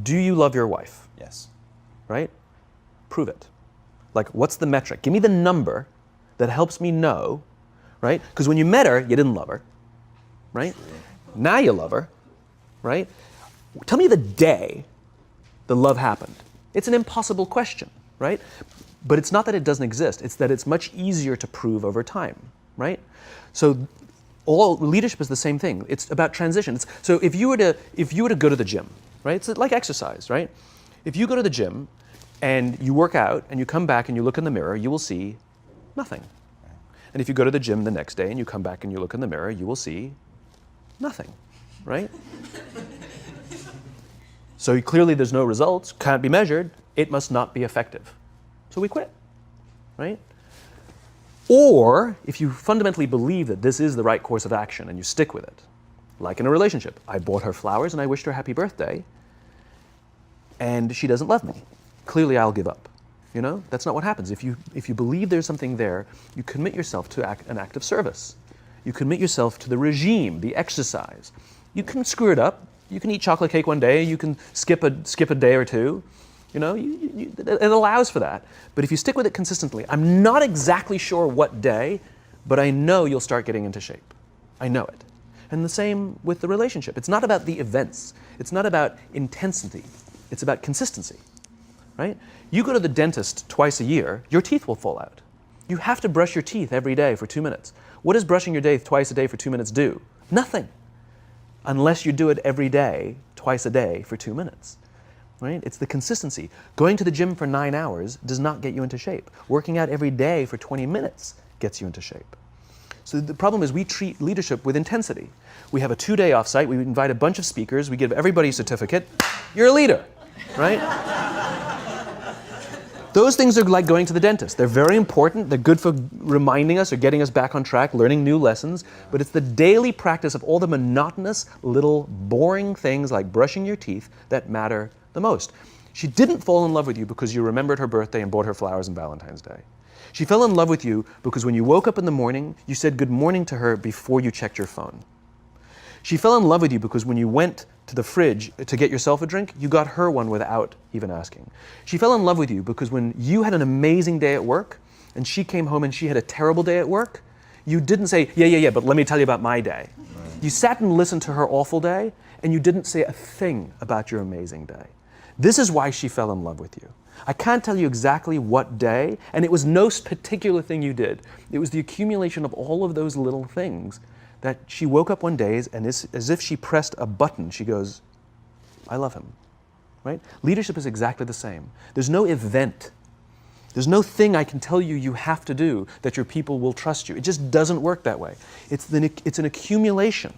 Do you love your wife? Yes. Right? Prove it. Like, what's the metric? Give me the number that helps me know, right? Because when you met her, you didn't love her, right? True. Now you love her, right? Tell me the day the love happened. It's an impossible question, right? But it's not that it doesn't exist. It's that it's much easier to prove over time, right? So all leadership is the same thing. It's about transition. So if you were to go to the gym, right? It's like exercise, right? If you go to the gym and you work out and you come back and you look in the mirror, you will see nothing. And if you go to the gym the next day and you come back and you look in the mirror, you will see nothing, right? So clearly there's no results, can't be measured, it must not be effective. So we quit, right? Or if you fundamentally believe that this is the right course of action and you stick with it, like in a relationship, I bought her flowers and I wished her happy birthday, and she doesn't love me. Clearly I'll give up. You know, that's not what happens. If you believe there's something there, you commit yourself to an act of service. You commit yourself to the regime, the exercise. You can screw it up. You can eat chocolate cake one day. You can skip a day or two. You know, it allows for that. But if you stick with it consistently, I'm not exactly sure what day, but I know you'll start getting into shape. I know it. And the same with the relationship. It's not about the events. It's not about intensity. It's about consistency, right? You go to the dentist twice a year, your teeth will fall out. You have to brush your teeth every day for 2 minutes. What does brushing your teeth twice a day for 2 minutes do? Nothing. Unless you do it every day, twice a day for 2 minutes. Right? It's the consistency. Going to the gym for 9 hours does not get you into shape. Working out every day for 20 minutes gets you into shape. So the problem is we treat leadership with intensity. We have a 2-day offsite, we invite a bunch of speakers, we give everybody a certificate. You're a leader, right? Those things are like going to the dentist. They're very important. They're good for reminding us or getting us back on track, learning new lessons. But it's the daily practice of all the monotonous, little, boring things like brushing your teeth that matter the most. She didn't fall in love with you because you remembered her birthday and bought her flowers on Valentine's Day. She fell in love with you because when you woke up in the morning, you said good morning to her before you checked your phone. She fell in love with you because when you went to the fridge to get yourself a drink, you got her one without even asking. She fell in love with you because when you had an amazing day at work and she came home and she had a terrible day at work, you didn't say, yeah, but let me tell you about my day. Right. You sat and listened to her awful day and you didn't say a thing about your amazing day. This is why she fell in love with you. I can't tell you exactly what day, and it was no particular thing you did. It was the accumulation of all of those little things that she woke up one day and as if she pressed a button, she goes, I love him, right? Leadership is exactly the same. There's no event. There's no thing I can tell you you have to do that your people will trust you. It just doesn't work that way. It's an accumulation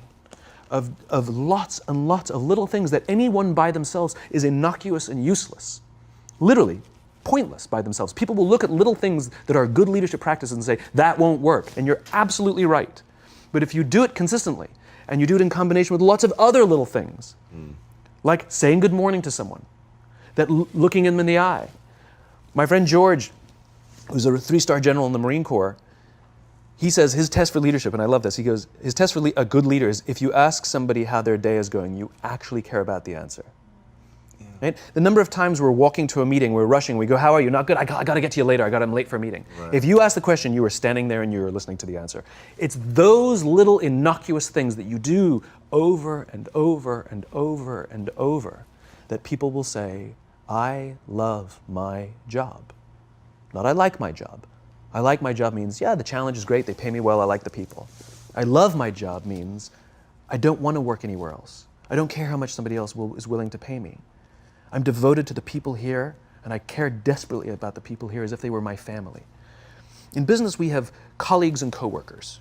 of lots and lots of little things that anyone by themselves is innocuous and useless. Literally, pointless by themselves. People will look at little things that are good leadership practices and say, that won't work. And you're absolutely right. But if you do it consistently, and you do it in combination with lots of other little things, like saying good morning to someone, that looking them in the eye. My friend George, who's a 3-star general in the Marine Corps, he says his test for leadership, and I love this, he goes, his test for a good leader is if you ask somebody how their day is going, you actually care about the answer. Yeah. Right? The number of times we're walking to a meeting, we're rushing, we go, how are you? Not good, I got to get to you later, I'm late for a meeting. Right. If you ask the question, you were standing there and you were listening to the answer. It's those little innocuous things that you do over and over and over and over that people will say, I love my job. Not I like my job. I like my job means, yeah, the challenge is great, they pay me well, I like the people. I love my job means, I don't want to work anywhere else. I don't care how much somebody else is willing to pay me. I'm devoted to the people here, and I care desperately about the people here as if they were my family. In business, we have colleagues and coworkers.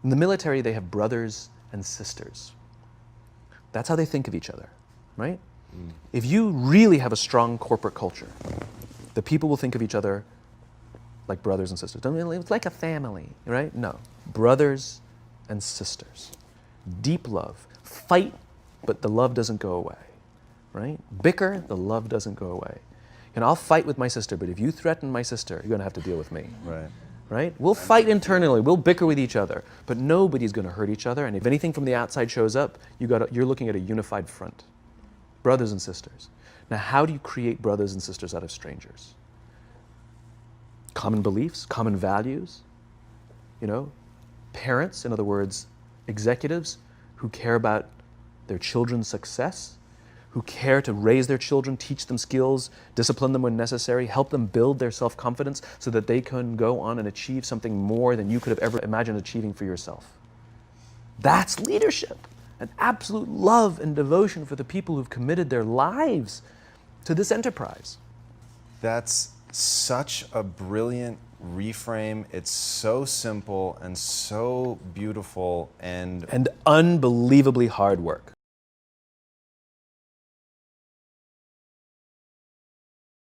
In the military, they have brothers and sisters. That's how they think of each other, right? If you really have a strong corporate culture, the people will think of each other like brothers and sisters. It's like a family, right? No. Brothers and sisters. Deep love. Fight, but the love doesn't go away, right? Bicker, the love doesn't go away. And I'll fight with my sister, but if you threaten my sister, you're going to have to deal with me. Right. Right? We'll fight internally, we'll bicker with each other, but nobody's going to hurt each other. And if anything from the outside shows up, you're looking at a unified front. Brothers and sisters. Now, how do you create brothers and sisters out of strangers? Common beliefs, common values, parents, in other words, executives who care about their children's success, who care to raise their children, teach them skills, discipline them when necessary, help them build their self-confidence so that they can go on and achieve something more than you could have ever imagined achieving for yourself. That's leadership, an absolute love and devotion for the people who've committed their lives to this enterprise. That's such a brilliant reframe. It's so simple and so beautiful and unbelievably hard work.